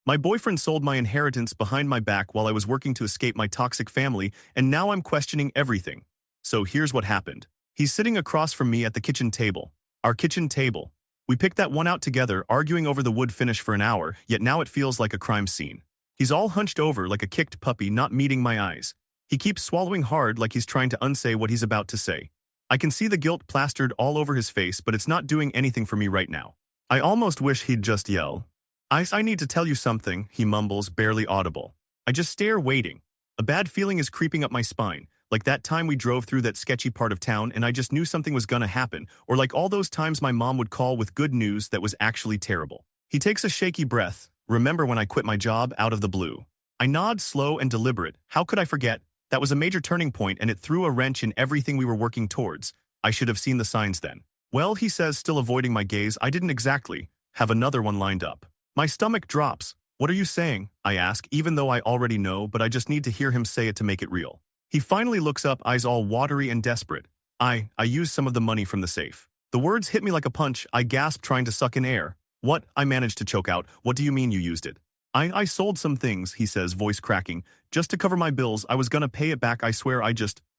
My boyfriend sold my inheritance behind my back while I was working to escape my toxic family, and now I'm questioning everything. So here's what happened. He's sitting across from me at the kitchen table. Our kitchen table. We picked that one out together, arguing over the wood finish for an hour, yet now it feels like a crime scene. He's all hunched over like a kicked puppy, not meeting my eyes. He keeps swallowing hard like he's trying to unsay what he's about to say. I can see the guilt plastered all over his face, but it's not doing anything for me right now. I almost wish he'd just yell. I need to tell you something, he mumbles, barely audible. I just stare, waiting. A bad feeling is creeping up my spine, like that time we drove through that sketchy part of town and I just knew something was gonna happen, or like all those times my mom would call with good news that was actually terrible. He takes a shaky breath. Remember when I quit my job out of the blue? I nod, slow and deliberate. How could I forget? That was a major turning point and it threw a wrench in everything we were working towards. I should have seen the signs then. Well, he says, still avoiding my gaze, I didn't exactly have another one lined up. My stomach drops. What are you saying? I ask, even though I already know, but I just need to hear him say it to make it real. He finally looks up, eyes all watery and desperate. I used some of the money from the safe. The words hit me like a punch. I gasp, trying to suck in air. What? I managed to choke out. What do you mean you used it? I sold some things, he says, voice cracking. Just to cover my bills. I was gonna pay it back, I swear. I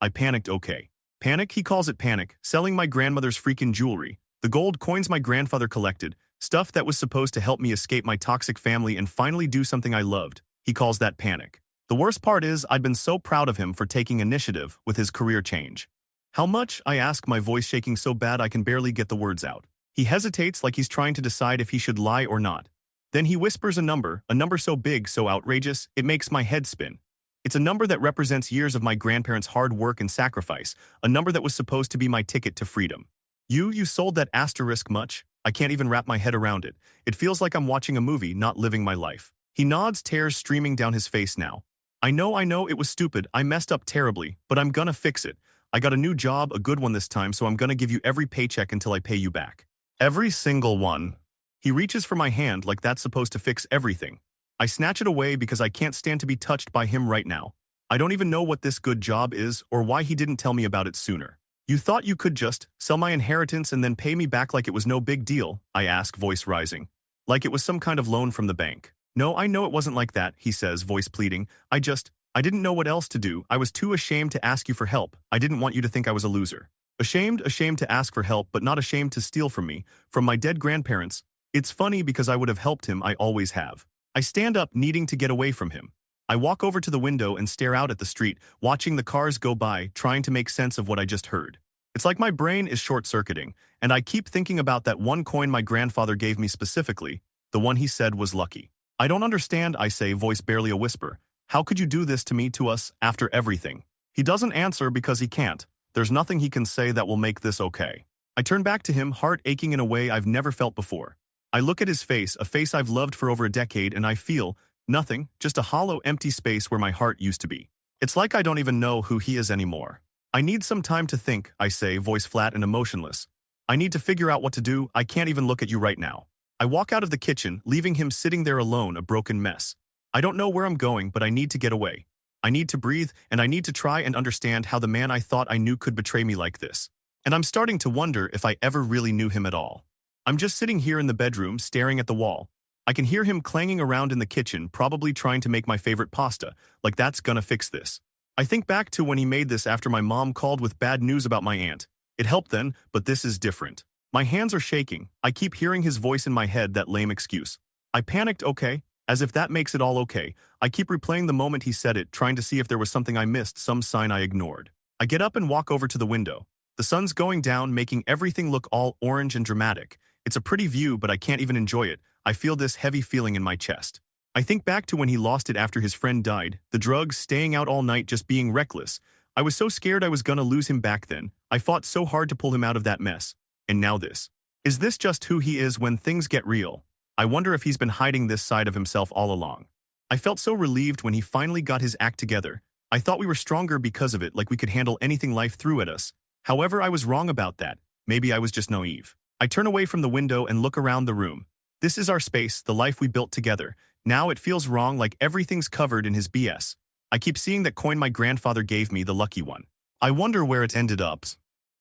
panicked. Okay. Panic? He calls it panic. Selling my grandmother's freaking jewelry. The gold coins my grandfather collected. Stuff that was supposed to help me escape my toxic family and finally do something I loved. He calls that panic. The worst part is, I'd been so proud of him for taking initiative with his career change. How much? I ask, my voice shaking so bad I can barely get the words out. He hesitates like he's trying to decide if he should lie or not. Then he whispers a number so big, so outrageous, it makes my head spin. It's a number that represents years of my grandparents' hard work and sacrifice, a number that was supposed to be my ticket to freedom. You sold that asterisk much? I can't even wrap my head around it. It feels like I'm watching a movie, not living my life. He nods, tears streaming down his face now. I know, it was stupid. I messed up terribly, but I'm gonna fix it. I got a new job, a good one this time, so I'm gonna give you every paycheck until I pay you back. Every single one. He reaches for my hand like that's supposed to fix everything. I snatch it away because I can't stand to be touched by him right now. I don't even know what this good job is or why he didn't tell me about it sooner. You thought you could just sell my inheritance and then pay me back like it was no big deal, I ask, voice rising. Like it was some kind of loan from the bank. No, I know it wasn't like that, he says, voice pleading. I didn't know what else to do. I was too ashamed to ask you for help. I didn't want you to think I was a loser. Ashamed to ask for help, but not ashamed to steal from me, from my dead grandparents. It's funny because I would have helped him, I always have. I stand up, needing to get away from him. I walk over to the window and stare out at the street, watching the cars go by, trying to make sense of what I just heard. It's like my brain is short-circuiting, and I keep thinking about that one coin my grandfather gave me specifically, the one he said was lucky. I don't understand, I say, voice barely a whisper. How could you do this to me, to us, after everything? He doesn't answer because he can't. There's nothing he can say that will make this okay. I turn back to him, heart aching in a way I've never felt before. I look at his face, a face I've loved for over a decade, and I feel nothing, just a hollow, empty space where my heart used to be. It's like I don't even know who he is anymore. I need some time to think, I say, voice flat and emotionless. I need to figure out what to do. I can't even look at you right now. I walk out of the kitchen, leaving him sitting there alone, a broken mess. I don't know where I'm going, but I need to get away. I need to breathe, and I need to try and understand how the man I thought I knew could betray me like this. And I'm starting to wonder if I ever really knew him at all. I'm just sitting here in the bedroom, staring at the wall. I can hear him clanging around in the kitchen, probably trying to make my favorite pasta, like that's gonna fix this. I think back to when he made this after my mom called with bad news about my aunt. It helped then, but this is different. My hands are shaking. I keep hearing his voice in my head, that lame excuse. I panicked, okay, as if that makes it all okay. I keep replaying the moment he said it, trying to see if there was something I missed, some sign I ignored. I get up and walk over to the window. The sun's going down, making everything look all orange and dramatic. It's a pretty view, but I can't even enjoy it. I feel this heavy feeling in my chest. I think back to when he lost it after his friend died, the drugs, staying out all night, just being reckless. I was so scared I was gonna lose him back then. I fought so hard to pull him out of that mess. And now this. Is this just who he is when things get real? I wonder if he's been hiding this side of himself all along. I felt so relieved when he finally got his act together. I thought we were stronger because of it, like we could handle anything life threw at us. However, I was wrong about that. Maybe I was just naive. I turn away from the window and look around the room. This is our space, the life we built together. Now it feels wrong, like everything's covered in his BS. I keep seeing that coin my grandfather gave me, the lucky one. I wonder where it ended up.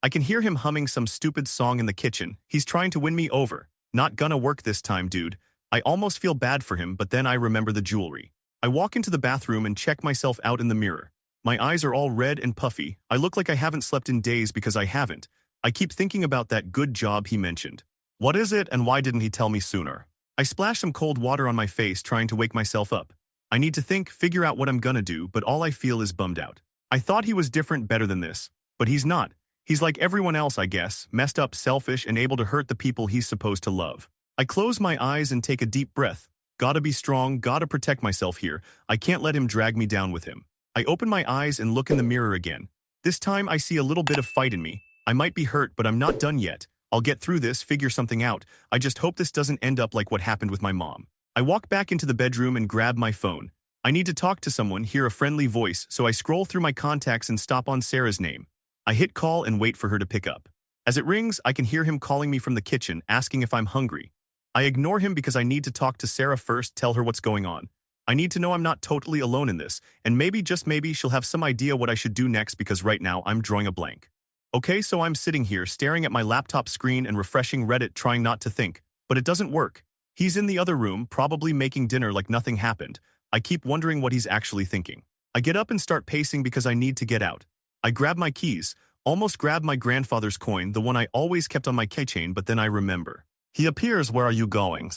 I can hear him humming some stupid song in the kitchen. He's trying to win me over. Not gonna work this time, dude. I almost feel bad for him, but then I remember the jewelry. I walk into the bathroom and check myself out in the mirror. My eyes are all red and puffy. I look like I haven't slept in days because I haven't. I keep thinking about that good job he mentioned. What is it, and why didn't he tell me sooner? I splash some cold water on my face, trying to wake myself up. I need to think, figure out what I'm gonna do, but all I feel is bummed out. I thought he was different, better than this. But he's not. He's like everyone else, I guess, messed up, selfish, and able to hurt the people he's supposed to love. I close my eyes and take a deep breath. Gotta be strong, gotta protect myself here. I can't let him drag me down with him. I open my eyes and look in the mirror again. This time I see a little bit of fight in me. I might be hurt, but I'm not done yet. I'll get through this, figure something out. I just hope this doesn't end up like what happened with my mom. I walk back into the bedroom and grab my phone. I need to talk to someone, hear a friendly voice, so I scroll through my contacts and stop on Sarah's name. I hit call and wait for her to pick up. As it rings, I can hear him calling me from the kitchen, asking if I'm hungry. I ignore him because I need to talk to Sarah first, tell her what's going on. I need to know I'm not totally alone in this, and maybe, just maybe, she'll have some idea what I should do next, because right now I'm drawing a blank. Okay, so I'm sitting here staring at my laptop screen and refreshing Reddit, trying not to think, but it doesn't work. He's in the other room, probably making dinner like nothing happened. I keep wondering what he's actually thinking. I get up and start pacing because I need to get out. I grab my keys, almost grab my grandfather's coin, the one I always kept on my keychain, but then I remember. He appears. Where are you going?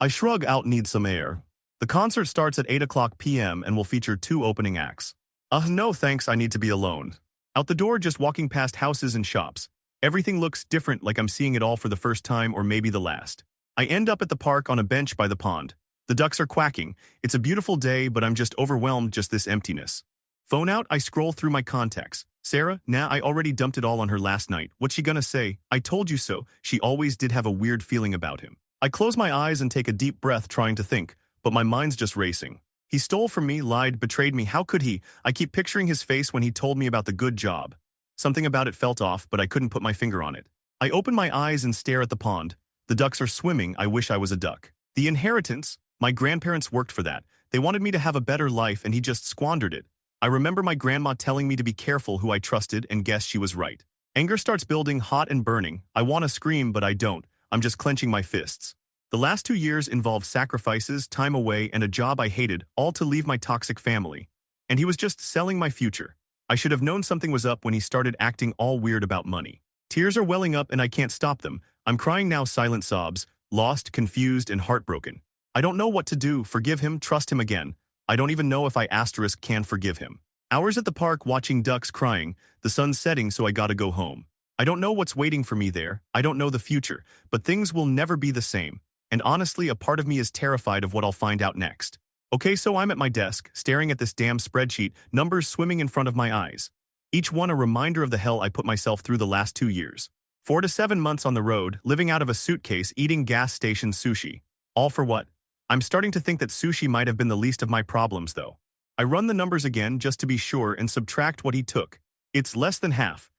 I shrug out, need some air. The concert starts at 8 p.m. and will feature 2 opening acts. No thanks, I need to be alone. Out the door, just walking past houses and shops. Everything looks different, like I'm seeing it all for the first time or maybe the last. I end up at the park on a bench by the pond. The ducks are quacking. It's a beautiful day, but I'm just overwhelmed, just this emptiness. Phone out, I scroll through my contacts. Sarah, nah, I already dumped it all on her last night. What's she gonna say? I told you so. She always did have a weird feeling about him. I close my eyes and take a deep breath, trying to think, but my mind's just racing. He stole from me, lied, betrayed me. How could he? I keep picturing his face when he told me about the good job. Something about it felt off, but I couldn't put my finger on it. I open my eyes and stare at the pond. The ducks are swimming. I wish I was a duck. The inheritance. My grandparents worked for that. They wanted me to have a better life, and he just squandered it. I remember my grandma telling me to be careful who I trusted, and guess she was right. Anger starts building, hot and burning. I want to scream, but I don't. I'm just clenching my fists. The last 2 years involved sacrifices, time away, and a job I hated, all to leave my toxic family. And he was just selling my future. I should have known something was up when he started acting all weird about money. Tears are welling up and I can't stop them. I'm crying now, silent sobs, lost, confused, and heartbroken. I don't know what to do, forgive him, trust him again. I don't even know if I can forgive him. Hours at the park watching ducks crying, the sun's setting, so I gotta go home. I don't know what's waiting for me there, I don't know the future, but things will never be the same. And honestly, a part of me is terrified of what I'll find out next. Okay, so I'm at my desk, staring at this damn spreadsheet, numbers swimming in front of my eyes. Each one a reminder of the hell I put myself through the last 2 years. 4 to 7 months on the road, living out of a suitcase, eating gas station sushi. All for what? I'm starting to think that sushi might have been the least of my problems, though. I run the numbers again just to be sure and subtract what he took. It's less than half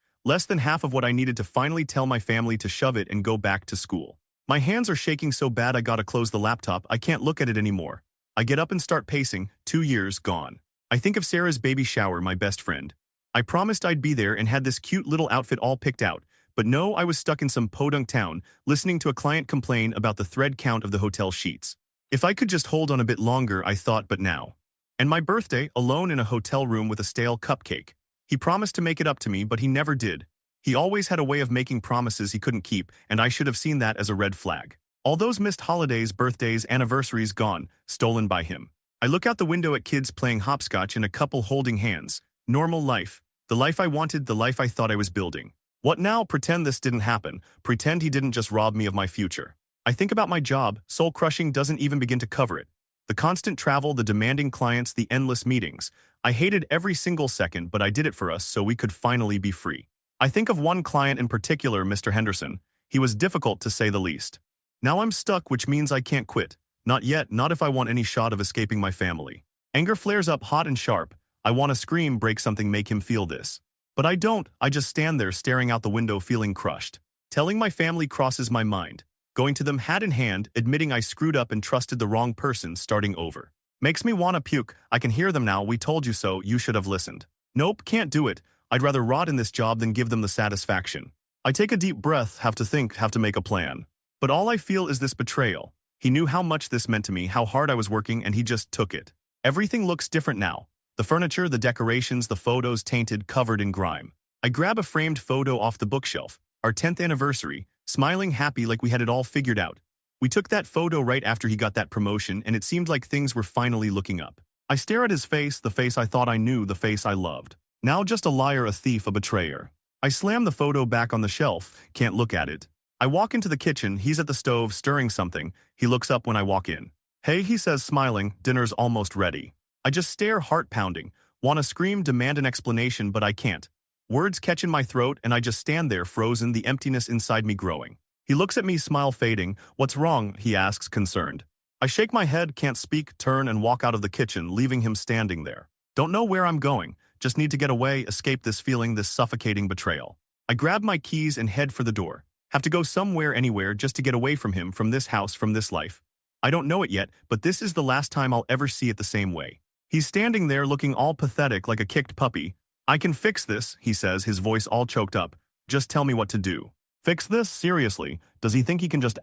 of what I needed to finally tell my family to shove it and go back to school. My hands are shaking so bad I gotta close the laptop, I can't look at it anymore. I get up and start pacing, 2 years gone. I think of Sarah's baby shower, my best friend. I promised I'd be there and had this cute little outfit all picked out, but no, I was stuck in some podunk town, listening to a client complain about the thread count of the hotel sheets. If I could just hold on a bit longer, I thought, but now. And my birthday, alone in a hotel room with a stale cupcake. He promised to make it up to me, but he never did. He always had a way of making promises he couldn't keep, and I should have seen that as a red flag. All those missed holidays, birthdays, anniversaries gone, stolen by him. I look out the window at kids playing hopscotch and a couple holding hands. Normal life. The life I wanted, the life I thought I was building. What now? Pretend this didn't happen. Pretend he didn't just rob me of my future. I think about my job, soul-crushing, doesn't even begin to cover it. The constant travel, the demanding clients, the endless meetings. I hated every single second, but I did it for us so we could finally be free. I think of one client in particular, Mr. Henderson. He was difficult to say the least. Now I'm stuck, which means I can't quit. Not yet, not if I want any shot of escaping my family. Anger flares up hot and sharp. I want to scream, break something, make him feel this. But I don't, I just stand there staring out the window feeling crushed. Telling my family crosses my mind. Going to them hat in hand, admitting I screwed up and trusted the wrong person, starting over. Makes me want to puke. I can hear them now, we told you so, you should have listened. Nope, can't do it. I'd rather rot in this job than give them the satisfaction. I take a deep breath, have to think, have to make a plan. But all I feel is this betrayal. He knew how much this meant to me, how hard I was working, and he just took it. Everything looks different now. The furniture, the decorations, the photos tainted, covered in grime. I grab a framed photo off the bookshelf, our 10th anniversary, smiling happy like we had it all figured out. We took that photo right after he got that promotion, and it seemed like things were finally looking up. I stare at his face, the face I thought I knew, the face I loved. Now just a liar, a thief, a betrayer. I slam the photo back on the shelf, can't look at it. I walk into the kitchen, he's at the stove stirring something. He looks up when I walk in. Hey, he says, smiling, dinner's almost ready. I just stare, heart pounding. Want to scream, demand an explanation, but I can't. Words catch in my throat, and I just stand there frozen, the emptiness inside me growing. He looks at me, smile fading. What's wrong? He asks, concerned. I shake my head, can't speak, turn and walk out of the kitchen, leaving him standing there. Don't know where I'm going, just need to get away, escape this feeling, this suffocating betrayal. I grab my keys and head for the door. Have to go somewhere, anywhere, just to get away from him, from this house, from this life. I don't know it yet, but this is the last time I'll ever see it the same way. He's standing there looking all pathetic like a kicked puppy. I can fix this, he says, his voice all choked up. Just tell me what to do. Fix this? Seriously? Does he think he can just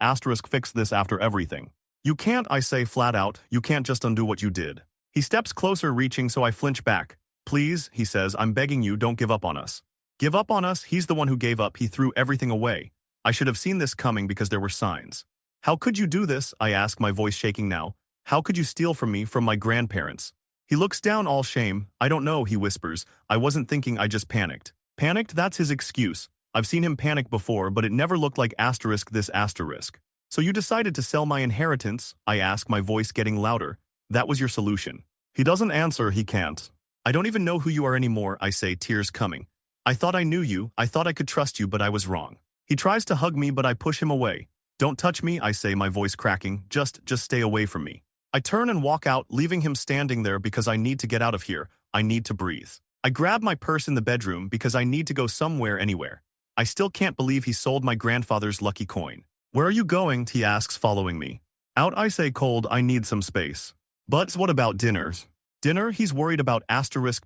fix this after everything? You can't, I say flat out. You can't just undo what you did. He steps closer, reaching, so I flinch back. Please, he says, I'm begging you, don't give up on us. Give up on us? He's the one who gave up. He threw everything away. I should have seen this coming because there were signs. How could you do this? I ask, my voice shaking now. How could you steal from me, from my grandparents? He looks down, all shame. I don't know, he whispers. I wasn't thinking, I just panicked. Panicked? That's his excuse. I've seen him panic before, but it never looked like this asterisk. So you decided to sell my inheritance? I ask, my voice getting louder. That was your solution. He doesn't answer, he can't. I don't even know who you are anymore, I say, tears coming. I thought I knew you, I thought I could trust you, but I was wrong. He tries to hug me, but I push him away. Don't touch me, I say, my voice cracking. Just stay away from me. I turn and walk out, leaving him standing there because I need to get out of here. I need to breathe. I grab my purse in the bedroom because I need to go somewhere, anywhere. I still can't believe he sold my grandfather's lucky coin. Where are you going? He asks, following me. Out, I say, cold, I need some space. But what about dinners? Dinner? He's worried about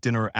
dinner.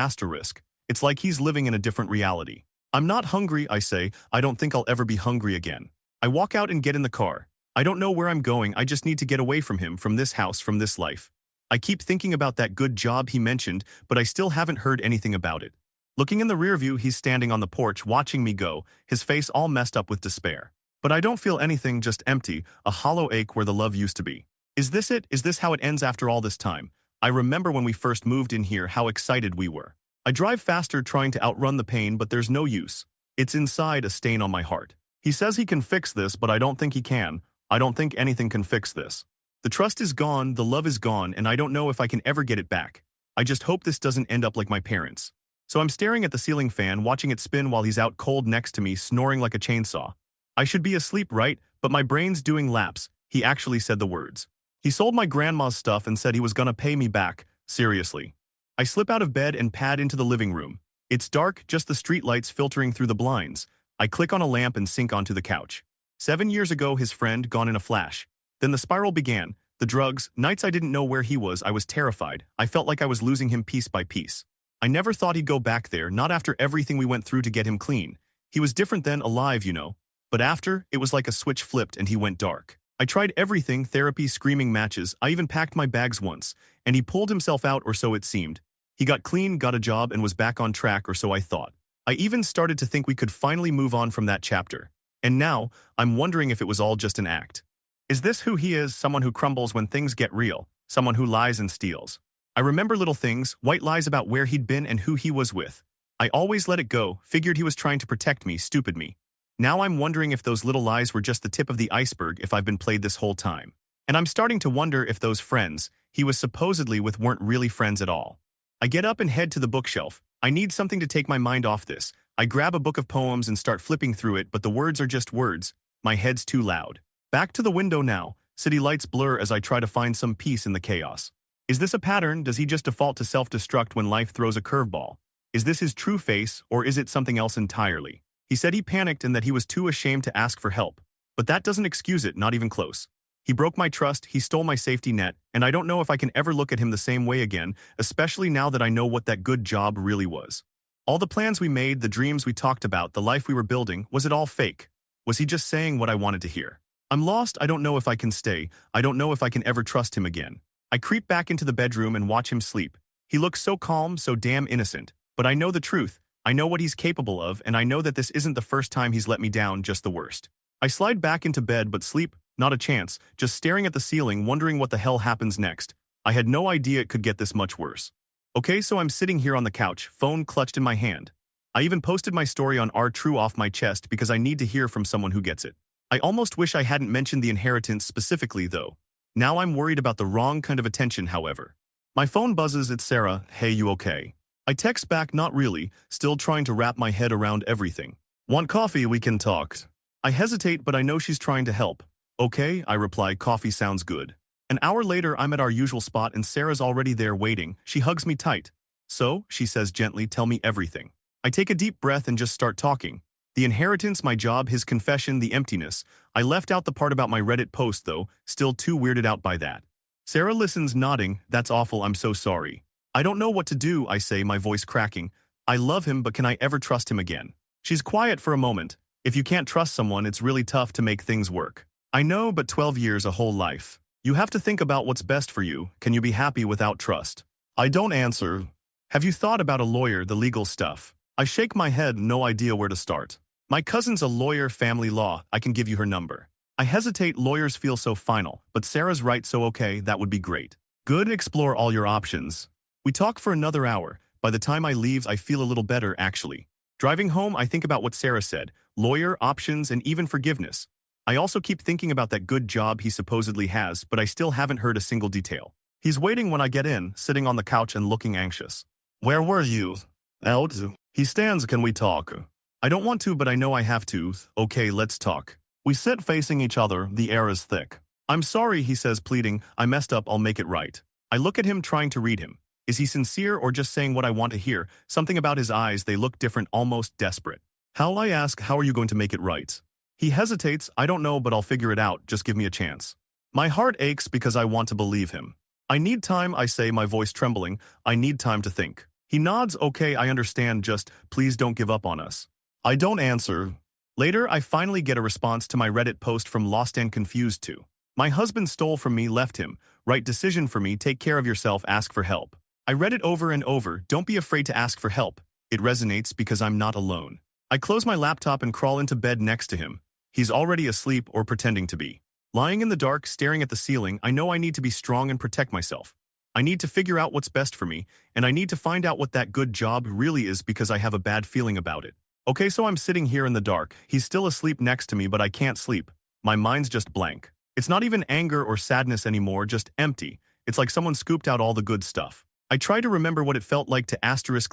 It's like he's living in a different reality. I'm not hungry, I say. I don't think I'll ever be hungry again. I walk out and get in the car. I don't know where I'm going, I just need to get away from him, from this house, from this life. I keep thinking about that good job he mentioned, but I still haven't heard anything about it. Looking in the rear view, he's standing on the porch watching me go, his face all messed up with despair. But I don't feel anything, just empty, a hollow ache where the love used to be. Is this it? Is this how it ends after all this time? I remember when we first moved in here, how excited we were. I drive faster trying to outrun the pain, but there's no use. It's inside, a stain on my heart. He says he can fix this, but I don't think he can. I don't think anything can fix this. The trust is gone, the love is gone, and I don't know if I can ever get it back. I just hope this doesn't end up like my parents. So I'm staring at the ceiling fan, watching it spin while he's out cold next to me, snoring like a chainsaw. I should be asleep, right? But my brain's doing laps. He actually said the words. He sold my grandma's stuff and said he was gonna pay me back. Seriously. I slip out of bed and pad into the living room. It's dark, just the streetlights filtering through the blinds. I click on a lamp and sink onto the couch. 7 years ago, his friend, gone in a flash. Then the spiral began. The drugs, nights I didn't know where he was, I was terrified. I felt like I was losing him piece by piece. I never thought he'd go back there, not after everything we went through to get him clean. He was different then, alive, you know. But after, it was like a switch flipped and he went dark. I tried everything, therapy, screaming matches, I even packed my bags once, and he pulled himself out, or so it seemed. He got clean, got a job, and was back on track, or so I thought. I even started to think we could finally move on from that chapter. And now, I'm wondering if it was all just an act. Is this who he is, someone who crumbles when things get real, someone who lies and steals? I remember little things, white lies about where he'd been and who he was with. I always let it go, figured he was trying to protect me, stupid me. Now I'm wondering if those little lies were just the tip of the iceberg, if I've been played this whole time. And I'm starting to wonder if those friends he was supposedly with weren't really friends at all. I get up and head to the bookshelf. I need something to take my mind off this. I grab a book of poems and start flipping through it, but the words are just words. My head's too loud. Back to the window now. City lights blur as I try to find some peace in the chaos. Is this a pattern? Does he just default to self-destruct when life throws a curveball? Is this his true face, or is it something else entirely? He said he panicked and that he was too ashamed to ask for help. But that doesn't excuse it, not even close. He broke my trust, he stole my safety net, and I don't know if I can ever look at him the same way again, especially now that I know what that good job really was. All the plans we made, the dreams we talked about, the life we were building, was it all fake? Was he just saying what I wanted to hear? I'm lost, I don't know if I can stay, I don't know if I can ever trust him again. I creep back into the bedroom and watch him sleep. He looks so calm, so damn innocent. But I know the truth. I know what he's capable of, and I know that this isn't the first time he's let me down, just the worst. I slide back into bed, but sleep, not a chance, just staring at the ceiling, wondering what the hell happens next. I had no idea it could get this much worse. Okay, so I'm sitting here on the couch, phone clutched in my hand. I even posted my story on R True off my chest because I need to hear from someone who gets it. I almost wish I hadn't mentioned the inheritance specifically, though. Now I'm worried about the wrong kind of attention, however. My phone buzzes, it's Sarah, hey, you okay? I text back, not really, still trying to wrap my head around everything. Want coffee, we can talk. I hesitate, but I know she's trying to help. Okay, I reply, coffee sounds good. An hour later, I'm at our usual spot and Sarah's already there waiting. She hugs me tight. So, she says gently, tell me everything. I take a deep breath and just start talking. The inheritance, my job, his confession, the emptiness. I left out the part about my Reddit post though, still too weirded out by that. Sarah listens, nodding, that's awful, I'm so sorry. I don't know what to do, I say, my voice cracking. I love him, but can I ever trust him again? She's quiet for a moment. If you can't trust someone, it's really tough to make things work. I know, but 12 years, a whole life. You have to think about what's best for you. Can you be happy without trust? I don't answer. Have you thought about a lawyer, the legal stuff? I shake my head, no idea where to start. My cousin's a lawyer, family law, I can give you her number. I hesitate, lawyers feel so final, but Sarah's right, so okay, that would be great. Good, explore all your options. We talk for another hour. By the time I leave, I feel a little better, actually. Driving home, I think about what Sarah said, lawyer, options, and even forgiveness. I also keep thinking about that good job he supposedly has, but I still haven't heard a single detail. He's waiting when I get in, sitting on the couch and looking anxious. Where were you? Out. He stands, can we talk? I don't want to, but I know I have to. Okay, let's talk. We sit facing each other, the air is thick. I'm sorry, he says, pleading, I messed up, I'll make it right. I look at him, trying to read him. Is he sincere or just saying what I want to hear? Something about his eyes, they look different, almost desperate. Hal, I ask, how are you going to make it right? He hesitates, I don't know, but I'll figure it out, just give me a chance. My heart aches because I want to believe him. I need time, I say, my voice trembling, I need time to think. He nods, okay, I understand, just, please don't give up on us. I don't answer. Later, I finally get a response to my Reddit post from Lost and Confused to. My husband stole from me, left him. Right decision for me, take care of yourself, ask for help. I read it over and over, don't be afraid to ask for help. It resonates because I'm not alone. I close my laptop and crawl into bed next to him. He's already asleep or pretending to be. Lying in the dark, staring at the ceiling, I know I need to be strong and protect myself. I need to figure out what's best for me, and I need to find out what that good job really is because I have a bad feeling about it. Okay, so I'm sitting here in the dark. He's still asleep next to me, but I can't sleep. My mind's just blank. It's not even anger or sadness anymore, just empty. It's like someone scooped out all the good stuff. I try to remember what it felt like to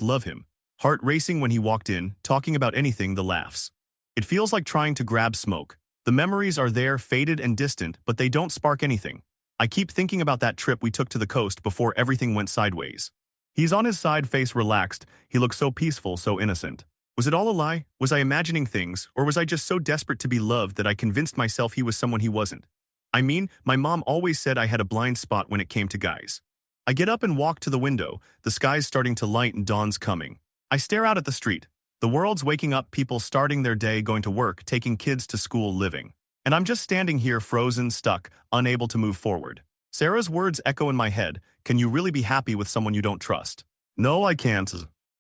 love him. Heart racing when he walked in, talking about anything, the laughs. It feels like trying to grab smoke. The memories are there, faded and distant, but they don't spark anything. I keep thinking about that trip we took to the coast before everything went sideways. He's on his side, face relaxed. He looks so peaceful, so innocent. Was it all a lie? Was I imagining things, or was I just so desperate to be loved that I convinced myself he was someone he wasn't? I mean, my mom always said I had a blind spot when it came to guys. I get up and walk to the window. The sky's starting to light and dawn's coming. I stare out at the street. The world's waking up, people starting their day, going to work, taking kids to school, living. And I'm just standing here, frozen, stuck, unable to move forward. Sarah's words echo in my head. Can you really be happy with someone you don't trust? No, I can't.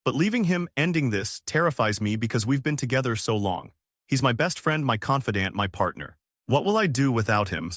But leaving him, ending this, terrifies me because we've been together so long. He's my best friend, my confidant, my partner. What will I do without him?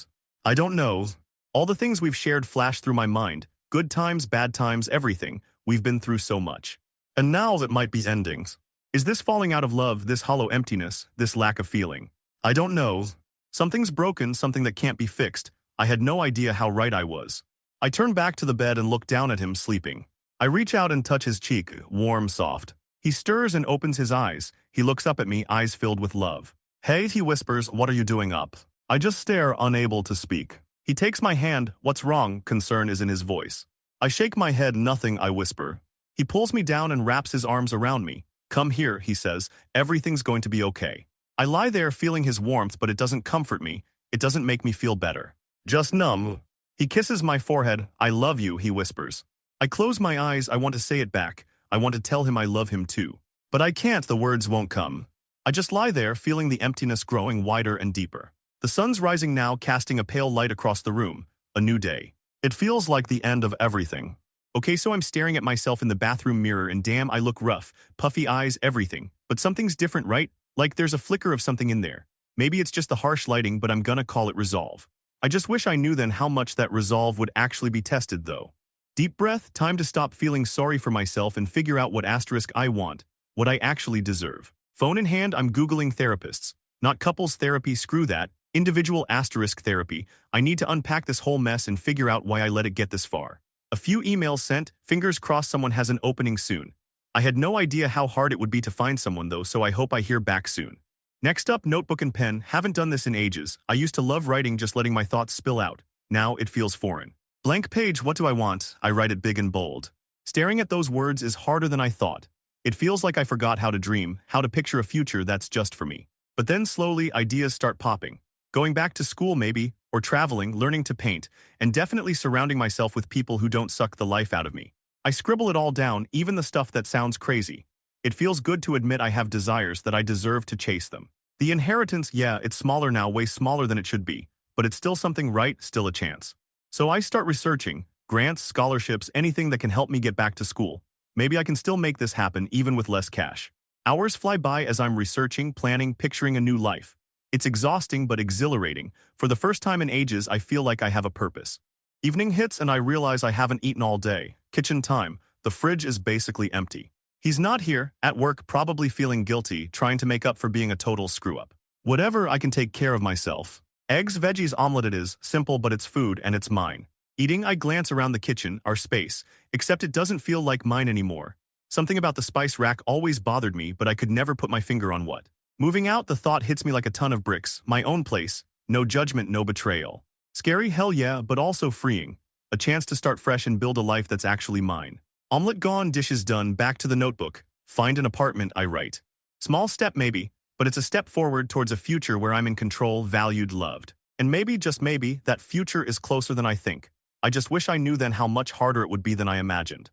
I don't know. All the things we've shared flash through my mind. Good times, bad times, everything. We've been through so much. And now it might be endings. Is this falling out of love, this hollow emptiness, this lack of feeling? I don't know. Something's broken, something that can't be fixed. I had no idea how right I was. I turn back to the bed and look down at him sleeping. I reach out and touch his cheek, warm, soft. He stirs and opens his eyes. He looks up at me, eyes filled with love. Hey, he whispers, what are you doing up? I just stare, unable to speak. He takes my hand. What's wrong? Concern is in his voice. I shake my head, nothing, I whisper. He pulls me down and wraps his arms around me. Come here, he says. Everything's going to be okay. I lie there feeling his warmth, but it doesn't comfort me. It doesn't make me feel better. Just numb. He kisses my forehead. I love you, he whispers. I close my eyes. I want to say it back. I want to tell him I love him too. But I can't, the words won't come. I just lie there feeling the emptiness growing wider and deeper. The sun's rising now, casting a pale light across the room. A new day. It feels like the end of everything. Okay, so I'm staring at myself in the bathroom mirror and damn, I look rough. Puffy eyes, everything. But something's different, right? Like there's a flicker of something in there. Maybe it's just the harsh lighting, but I'm gonna call it resolve. I just wish I knew then how much that resolve would actually be tested though. Deep breath, time to stop feeling sorry for myself and figure out what asterisk I want, what I actually deserve. Phone in hand, I'm Googling therapists. Not couples therapy, screw that. Individual asterisk therapy. I need to unpack this whole mess and figure out why I let it get this far. A few emails sent, fingers crossed someone has an opening soon. I had no idea how hard it would be to find someone though, so I hope I hear back soon. Next up, notebook and pen. Haven't done this in ages. I used to love writing, just letting my thoughts spill out. Now it feels foreign. Blank page, what do I want? I write it big and bold. Staring at those words is harder than I thought. It feels like I forgot how to dream, how to picture a future that's just for me. But then slowly, ideas start popping. Going back to school maybe, or traveling, learning to paint, and definitely surrounding myself with people who don't suck the life out of me. I scribble it all down, even the stuff that sounds crazy. It feels good to admit I have desires, that I deserve to chase them. The inheritance, yeah, it's smaller now, way smaller than it should be, but it's still something, right? Still a chance. So I start researching, grants, scholarships, anything that can help me get back to school. Maybe I can still make this happen even with less cash. Hours fly by as I'm researching, planning, picturing a new life. It's exhausting but exhilarating. For the first time in ages, I feel like I have a purpose. Evening hits and I realize I haven't eaten all day. Kitchen time. The fridge is basically empty. He's not here, at work, probably feeling guilty, trying to make up for being a total screw-up. Whatever, I can take care of myself. Eggs, veggies, omelet it is, simple but it's food and it's mine. Eating, I glance around the kitchen, our space, except it doesn't feel like mine anymore. Something about the spice rack always bothered me, but I could never put my finger on what. Moving out, the thought hits me like a ton of bricks. My own place. No judgment, no betrayal. Scary, hell yeah, but also freeing. A chance to start fresh and build a life that's actually mine. Omelet gone, dishes done, back to the notebook. Find an apartment, I write. Small step maybe, but it's a step forward towards a future where I'm in control, valued, loved. And maybe, just maybe, that future is closer than I think. I just wish I knew then how much harder it would be than I imagined.